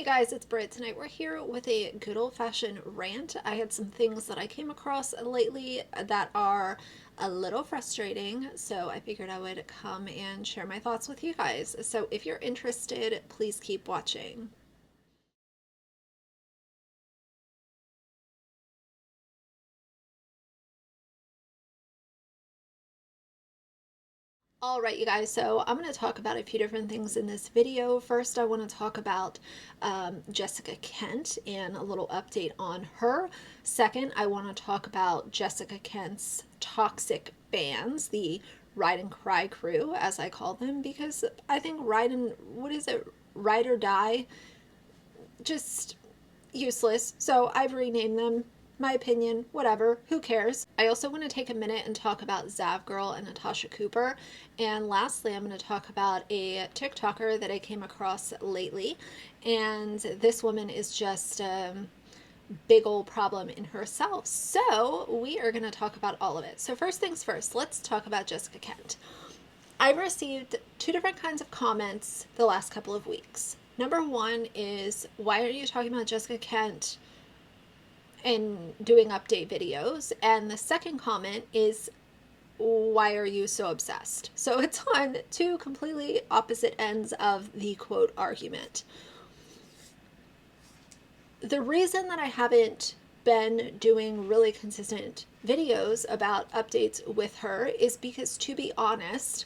Guys, it's Britt. Tonight we're here with a good old-fashioned rant. I had some things that I came across lately that are a little frustrating, so I figured I would come and share my thoughts with you guys. So if you're interested, please keep watching. All right, you guys, so I'm going to talk about a few different things in this video. First, I want to talk about Jessica Kent and a little update on her. Second, I want to talk about Jessica Kent's toxic fans, the ride and cry crew, as I call them, because I think ride or die, just useless. So I've renamed them. My opinion, whatever, who cares? I also want to take a minute and talk about Zav Girl and Natasha Cooper. And lastly, I'm going to talk about a TikToker that I came across lately. And this woman is just a big old problem in herself. So we are going to talk about all of it. So first things first, let's talk about Jessica Kent. I've received two different kinds of comments the last couple of weeks. Number one is, why are you talking about Jessica Kent and doing update videos? And the second comment is, why are you so obsessed? So it's on two completely opposite ends of the quote argument. The reason that I haven't been doing really consistent videos about updates with her is because, to be honest,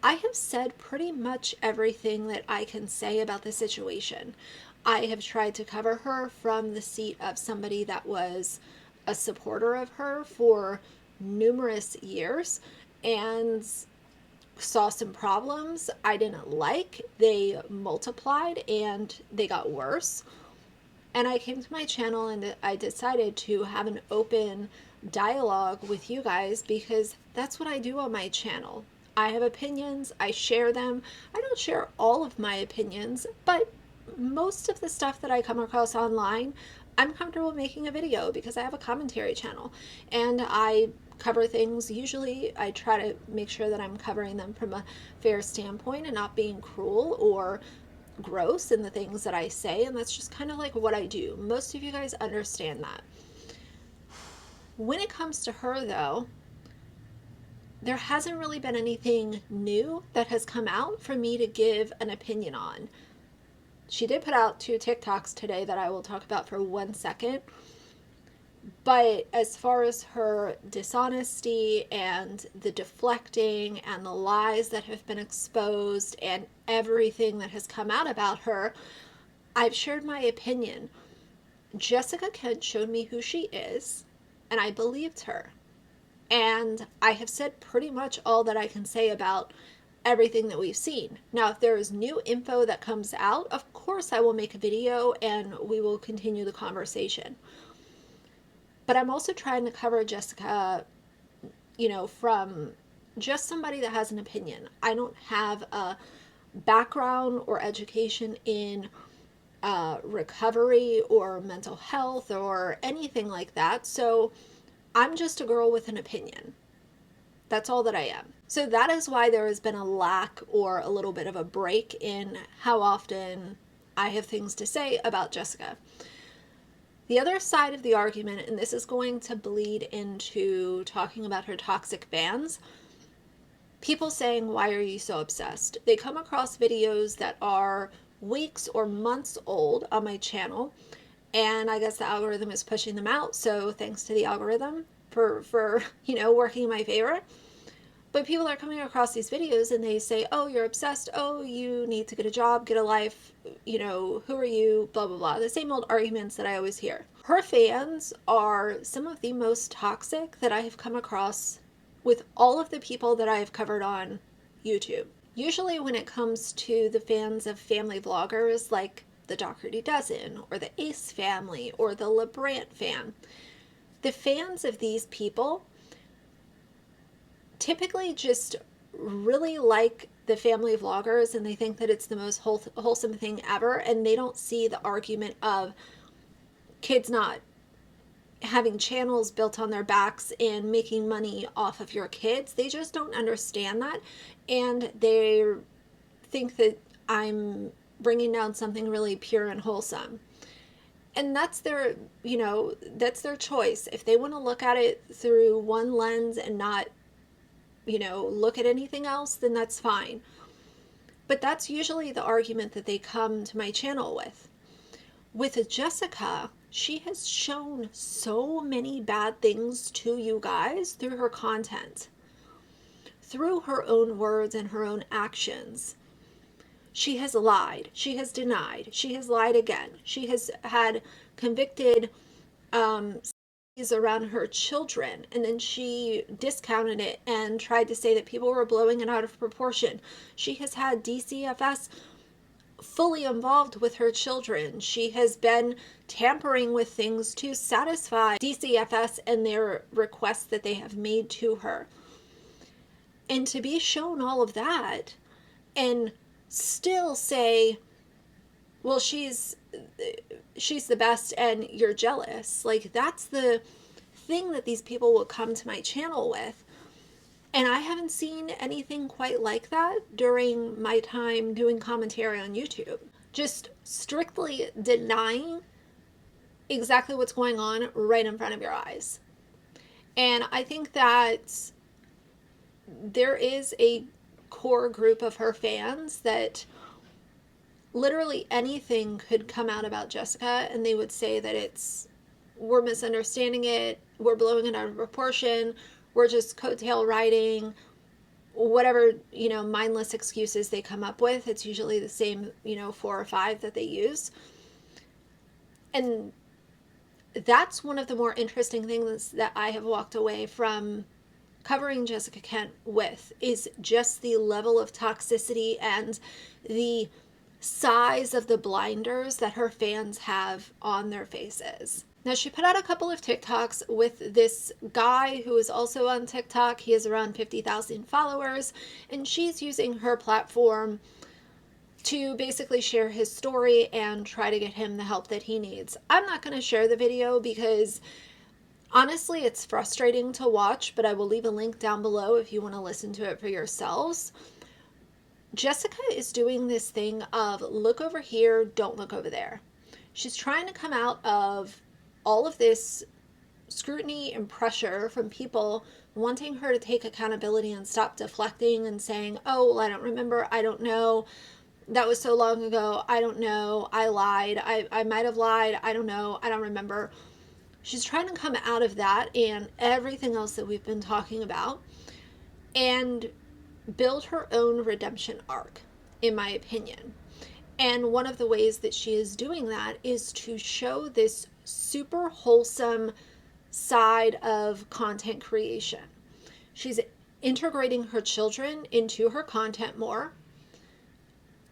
I have said pretty much everything that I can say about the situation. I have tried to cover her from the seat of somebody that was a supporter of her for numerous years and saw some problems I didn't like. They multiplied and they got worse. And I came to my channel and I decided to have an open dialogue with you guys because that's what I do on my channel. I have opinions, I share them. I don't share all of my opinions, but most of the stuff that I come across online, I'm comfortable making a video because I have a commentary channel and I cover things. Usually I try to make sure that I'm covering them from a fair standpoint and not being cruel or gross in the things that I say, and that's just kind of like what I do. Most of you guys understand that. When it comes to her, though, there hasn't really been anything new that has come out for me to give an opinion on. She did put out two TikToks today that I will talk about for 1 second. But as far as her dishonesty and the deflecting and the lies that have been exposed and everything that has come out about her, I've shared my opinion. Jessica Kent showed me who she is, and I believed her. And I have said pretty much all that I can say about everything that we've seen. Now, if there is new info that comes out, of course I will make a video and we will continue the conversation. But I'm also trying to cover Jessica, from just somebody that has an opinion. I don't have a background or education in recovery or mental health or anything like that. So I'm just a girl with an opinion. That's all that I am. So that is why there has been a lack or a little bit of a break in how often I have things to say about Jessica. The other side of the argument, and this is going to bleed into talking about her toxic fans, people saying, why are you so obsessed? They come across videos that are weeks or months old on my channel, and I guess the algorithm is pushing them out, so thanks to the algorithm for working in my favor. But people are coming across these videos and they say, oh, you're obsessed. Oh, you need to get a job, get a life. Who are you? Blah, blah, blah. The same old arguments that I always hear. Her fans are some of the most toxic that I have come across with all of the people that I have covered on YouTube. Usually when it comes to the fans of family vloggers like the Doherty Dozen or the Ace family or the Rant fan, the fans of these people typically just really like the family vloggers and they think that it's the most wholesome thing ever, and they don't see the argument of kids not having channels built on their backs and making money off of your kids. They just don't understand that, and they think that I'm bringing down something really pure and wholesome. And that's their, that's their choice. If they want to look at it through one lens and not, look at anything else, then that's fine. But that's usually the argument that they come to my channel with. With Jessica, she has shown so many bad things to you guys through her content, through her own words and her own actions. She has lied. She has denied. She has lied again. She has had convicted around her children, and then she discounted it and tried to say that people were blowing it out of proportion. She has had DCFS fully involved with her children. She has been tampering with things to satisfy DCFS and their requests that they have made to her. And to be shown all of that and still say, well, she's the best and you're jealous. Like, that's the thing that these people will come to my channel with. And I haven't seen anything quite like that during my time doing commentary on YouTube. Just strictly denying exactly what's going on right in front of your eyes. And I think that there is a core group of her fans that literally anything could come out about Jessica and they would say that we're misunderstanding it, we're blowing it out of proportion, we're just coattail riding, whatever, mindless excuses they come up with. It's usually the same, 4 or 5 that they use. And that's one of the more interesting things that I have walked away from covering Jessica Kent with, is just the level of toxicity and the size of the blinders that her fans have on their faces. Now, she put out a couple of TikToks with this guy who is also on TikTok. He has around 50,000 followers, and she's using her platform to basically share his story and try to get him the help that he needs. I'm not going to share the video because honestly, it's frustrating to watch, but I will leave a link down below if you want to listen to it for yourselves. Jessica is doing this thing of look over here, don't look over there. She's trying to come out of all of this scrutiny and pressure from people wanting her to take accountability and stop deflecting and saying, oh, well, I don't remember, I don't know, that was so long ago, I don't know, I lied, I might have lied, I don't know, I don't remember. She's trying to come out of that and everything else that we've been talking about and build her own redemption arc, in my opinion. And one of the ways that she is doing that is to show this super wholesome side of content creation. She's integrating her children into her content more.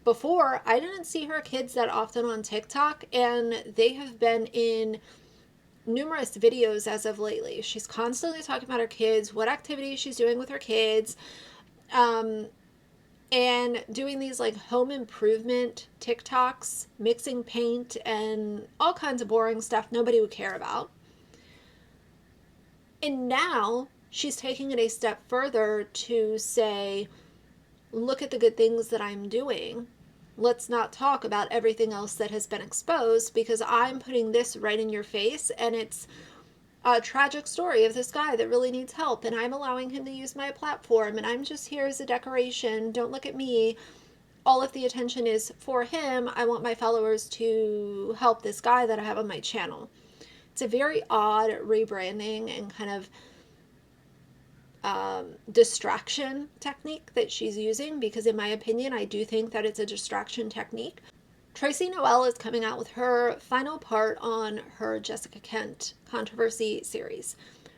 Before, I didn't see her kids that often on TikTok, and they have been in numerous videos as of lately. She's constantly talking about her kids, what activities she's doing with her kids, and doing these like home improvement TikToks, mixing paint and all kinds of boring stuff nobody would care about. And now she's taking it a step further to say, look at the good things that I'm doing. Let's not talk about everything else that has been exposed, because I'm putting this right in your face, and it's a tragic story of this guy that really needs help, and I'm allowing him to use my platform, and I'm just here as a decoration. Don't look at me. All of the attention is for him. I want my followers to help this guy that I have on my channel. It's a very odd rebranding and kind of distraction technique that she's using, because in my opinion, I do think that it's a distraction technique. Tracy Noelle is coming out with her final part on her Jessica Kent controversy series.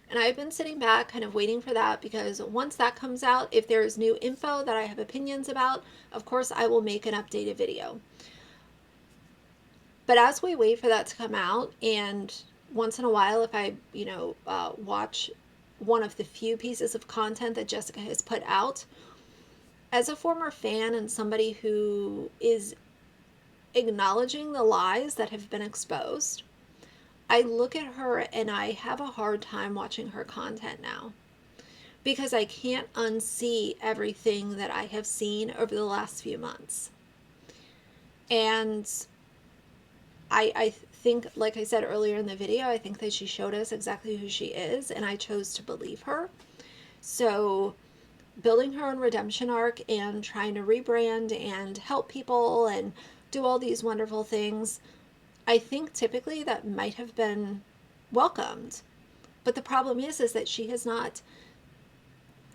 And I've been sitting back kind of waiting for that, because once that comes out, if there's new info that I have opinions about, of course I will make an updated video. But as we wait for that to come out, and once in a while if I, watch one of the few pieces of content that Jessica has put out, as a former fan and somebody who is acknowledging the lies that have been exposed, I look at her and I have a hard time watching her content now, because I can't unsee everything that I have seen over the last few months. And I think, like I said earlier in the video, I think that she showed us exactly who she is, and I chose to believe her. So building her own redemption arc and trying to rebrand and help people and do all these wonderful things, I think typically that might have been welcomed. But the problem is that she has not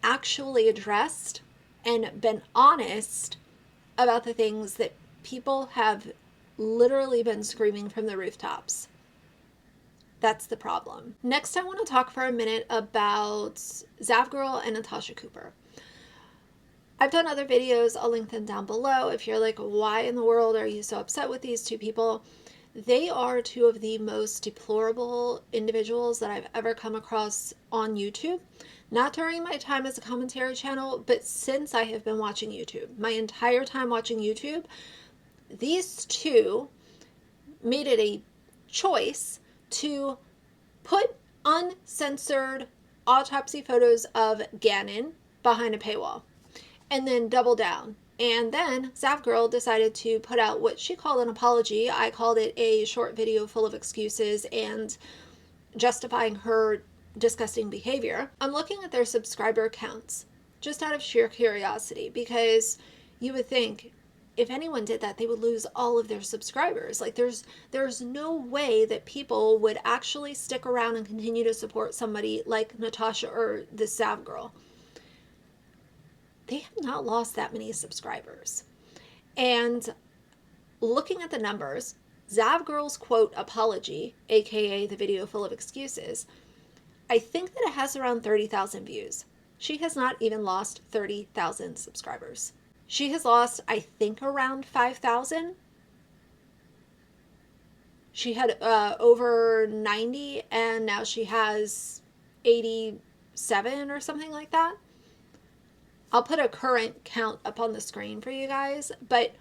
actually addressed and been honest about the things that people have literally been screaming from the rooftops. That's the problem. Next, I want to talk for a minute about Zavgirl and Natasha Cooper. I've done other videos, I'll link them down below. If you're like, why in the world are you so upset with these two people? They are two of the most deplorable individuals that I've ever come across on YouTube. Not during my time as a commentary channel, but since I have been watching YouTube. My entire time watching YouTube, these two made it a choice to put uncensored autopsy photos of Gannon behind a paywall and then double down. And then Zavgirl decided to put out what she called an apology. I called it a short video full of excuses and justifying her disgusting behavior. I'm looking at their subscriber counts just out of sheer curiosity, because you would think if anyone did that, they would lose all of their subscribers. Like there's no way that people would actually stick around and continue to support somebody like Natasha or the Zavgirl. They have not lost that many subscribers. And looking at the numbers, Zavgirl's quote apology, aka the video full of excuses, I think that it has around 30,000 views. She has not even lost 30,000 subscribers. She has lost, I think, around 5,000. She had over 90, and now she has 87 or something like that. I'll put a current count up on the screen for you guys, but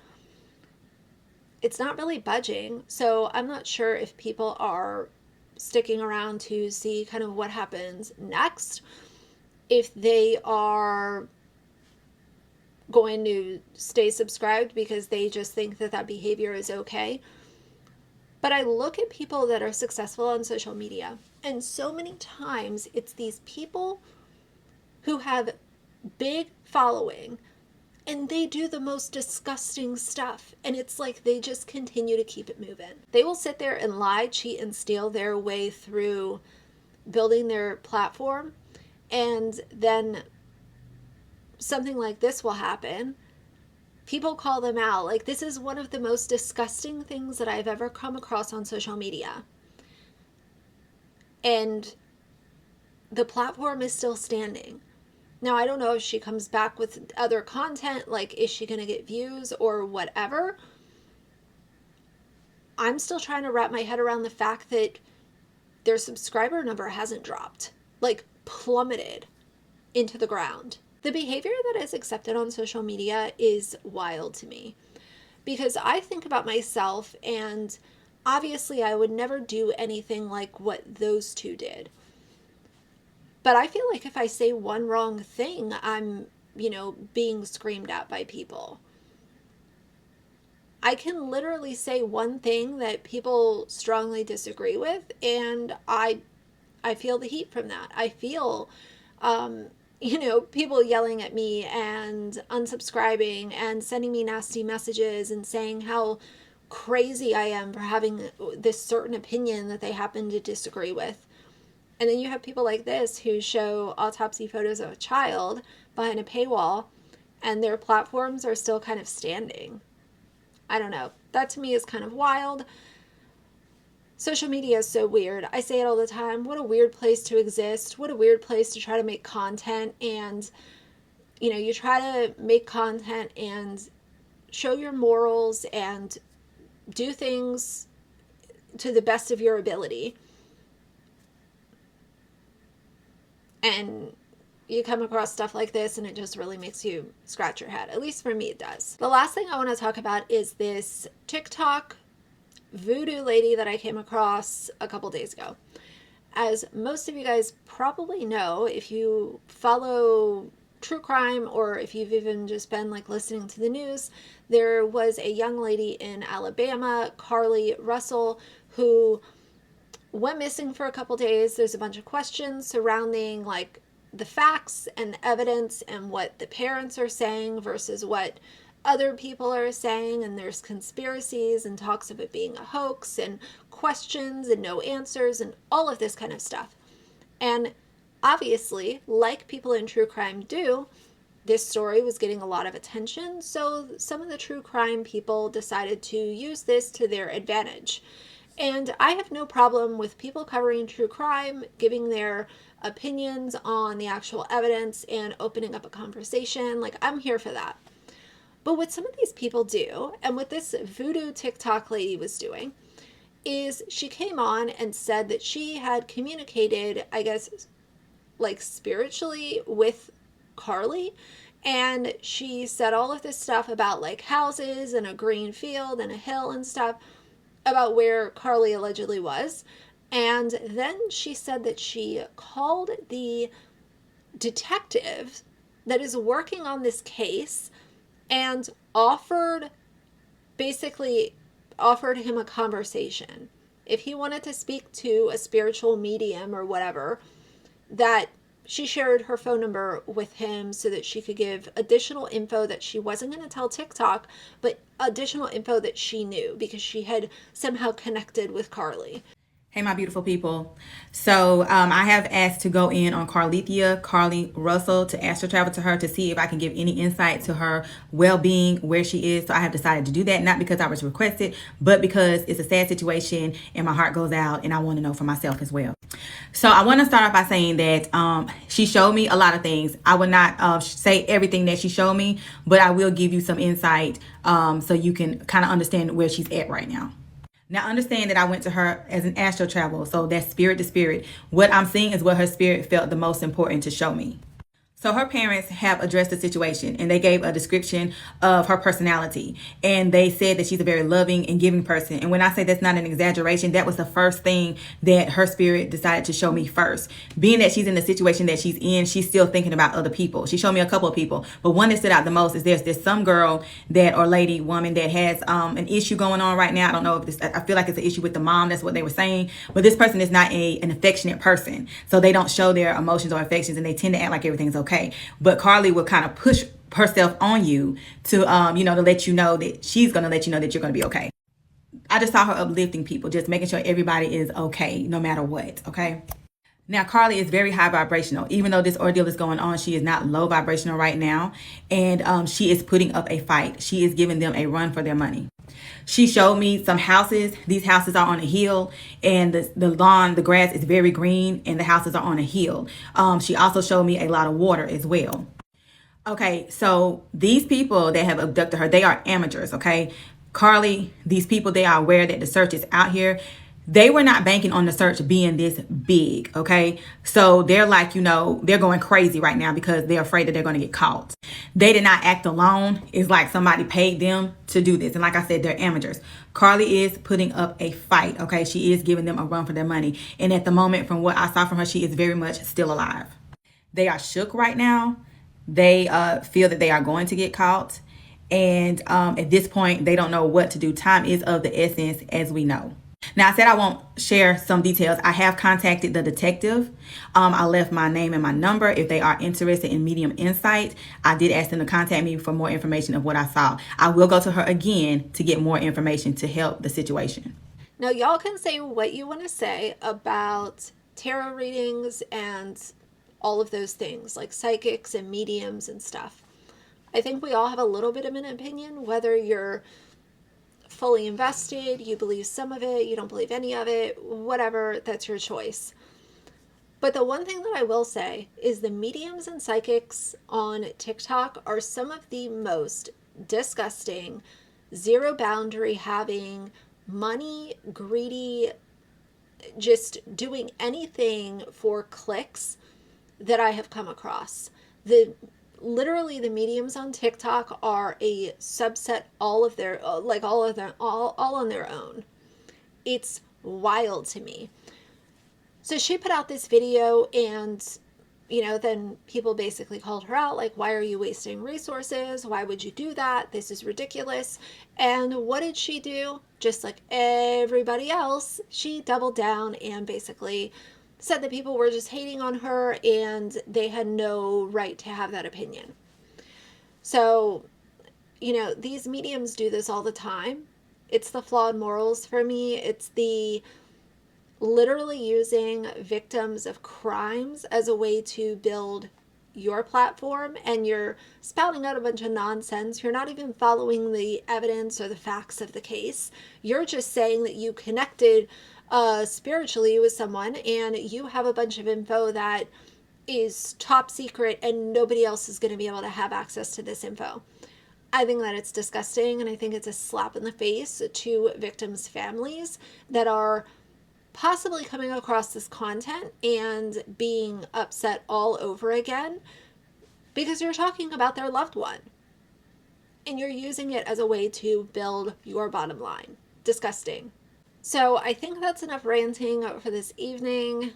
it's not really budging. So I'm not sure if people are sticking around to see kind of what happens next, if they are going to stay subscribed because they just think that that behavior is okay. But I look at people that are successful on social media, and so many times it's these people who have big following and they do the most disgusting stuff, and it's like they just continue to keep it moving. They will sit there and lie, cheat, and steal their way through building their platform, and then something like this will happen. People call them out. Like, this is one of the most disgusting things that I've ever come across on social media. And the platform is still standing. Now, I don't know if she comes back with other content, like, is she going to get views or whatever? I'm still trying to wrap my head around the fact that their subscriber number hasn't dropped, like plummeted into the ground. The behavior that is accepted on social media is wild to me, because I think about myself, and obviously I would never do anything like what those two did. But I feel like if I say one wrong thing, I'm, being screamed at by people. I can literally say one thing that people strongly disagree with, and I feel the heat from that. I feel, people yelling at me and unsubscribing and sending me nasty messages and saying how crazy I am for having this certain opinion that they happen to disagree with. And then you have people like this who show autopsy photos of a child behind a paywall, and their platforms are still kind of standing. I don't know. That to me is kind of wild. Social media is so weird. I say it all the time. What a weird place to exist. What a weird place to try to make content. And, you try to make content and show your morals and do things to the best of your ability. And you come across stuff like this, and it just really makes you scratch your head. At least for me, it does. The last thing I want to talk about is this TikTok voodoo lady that I came across a couple days ago. As most of you guys probably know, if you follow true crime, or if you've even just been like listening to the news, there was a young lady in Alabama, Carly Russell, who went missing for a couple days. There's a bunch of questions surrounding like the facts and evidence and what the parents are saying versus what other people are saying, and there's conspiracies and talks of it being a hoax and questions and no answers and all of this kind of stuff. And obviously, like people in true crime do, this story was getting a lot of attention, so some of the true crime people decided to use this to their advantage. And I have no problem with people covering true crime, giving their opinions on the actual evidence and opening up a conversation. Like, I'm here for that. But what some of these people do, and what this voodoo TikTok lady was doing, is she came on and said that she had communicated, I guess, like spiritually with Carly. And she said all of this stuff about like houses and a green field and a hill and stuff about where Carly allegedly was. And then she said that she called the detective that is working on this case and basically offered him a conversation. If he wanted to speak to a spiritual medium or whatever, that she shared her phone number with him so that she could give additional info that she wasn't going to tell TikTok, but additional info that she knew because she had somehow connected with Carly. Hey, my beautiful people. So I have asked to go in on Carly Russell, to astral travel to her to see if I can give any insight to her well-being, where she is. So I have decided to do that, not because I was requested, but because it's a sad situation and my heart goes out and I want to know for myself as well. So I want to start off by saying that she showed me a lot of things. I would not say everything that she showed me, but I will give you some insight so you can kind of understand where she's at right now. Now, understand that I went to her as an astral travel, so that's spirit to spirit. What I'm seeing is what her spirit felt the most important to show me. So her parents have addressed the situation and they gave a description of her personality. And they said that she's a very loving and giving person. And when I say that's not an exaggeration, that was the first thing that her spirit decided to show me first. Being that she's in the situation that she's in, she's still thinking about other people. She showed me a couple of people, but one that stood out the most is there's some girl or lady, woman that has an issue going on right now. I don't know if I feel like it's an issue with the mom. That's what they were saying. But this person is not an affectionate person. So they don't show their emotions or affections and they tend to act like everything's okay. But Carly will kind of push herself on you to, to let you know that she's going to let you know that you're going to be okay. I just saw her uplifting people, just making sure everybody is okay, no matter what. Okay. Now, Carly is very high vibrational. Even though this ordeal is going on, she is not low vibrational right now. And she is putting up a fight. She is giving them a run for their money. She showed me some houses. These houses are on a hill and the lawn, the grass is very green and the houses are on a hill. She also showed me a lot of water as well. Okay, so these people that have abducted her, they are amateurs, okay? Carly, these people, they are aware that the search is out here. They were not banking on the search being this big, okay? So they're like, they're going crazy right now because they're afraid that they're going to get caught. They did not act alone. It's like somebody paid them to do this. And like I said, they're amateurs. Carly is putting up a fight, okay? She is giving them a run for their money. And at the moment, from what I saw from her, she is very much still alive. They are shook right now. They feel that they are going to get caught. And at this point, they don't know what to do. Time is of the essence, as we know. Now, I said I won't share some details. I have contacted the detective. I left my name and my number. If they are interested in medium insight, I did ask them to contact me for more information of what I saw. I will go to her again to get more information to help the situation. Now, y'all can say what you want to say about tarot readings and all of those things, like psychics and mediums and stuff. I think we all have a little bit of an opinion, whether you're fully invested, you believe some of it, you don't believe any of it, whatever, that's your choice. But the one thing that I will say is the mediums and psychics on TikTok are some of the most disgusting, zero boundary having, money greedy, just doing anything for clicks that I have come across. Literally the mediums on TikTok are a subset, all on their own. It's wild to me. So she put out this video and then people basically called her out, like, why are you wasting resources? Why would you do that? This is ridiculous. And what did she do? Just like everybody else, she doubled down and basically said that people were just hating on her and they had no right to have that opinion. So, these mediums do this all the time. It's the flawed morals for me. It's the literally using victims of crimes as a way to build your platform, and you're spouting out a bunch of nonsense. You're not even following the evidence or the facts of the case. You're just saying that you connected spiritually with someone and you have a bunch of info that is top secret and nobody else is going to be able to have access to this info. I think that it's disgusting, and I think it's a slap in the face to victims' families that are possibly coming across this content and being upset all over again because you're talking about their loved one and you're using it as a way to build your bottom line. Disgusting. So I think that's enough ranting for this evening.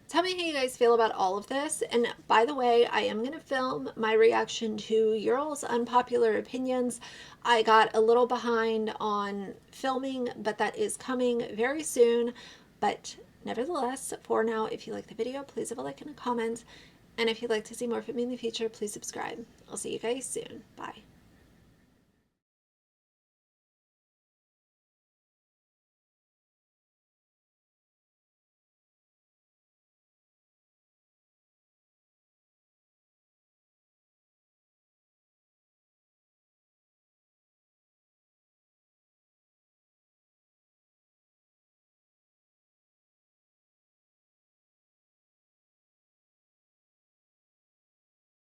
Tell me how you guys feel about all of this. And by the way, I am going to film my reaction to your all's unpopular opinions. I got a little behind on filming, but that is coming very soon. But nevertheless, for now, if you like the video, please have a like and a comment. And if you'd like to see more from me in the future, please subscribe. I'll see you guys soon. Bye.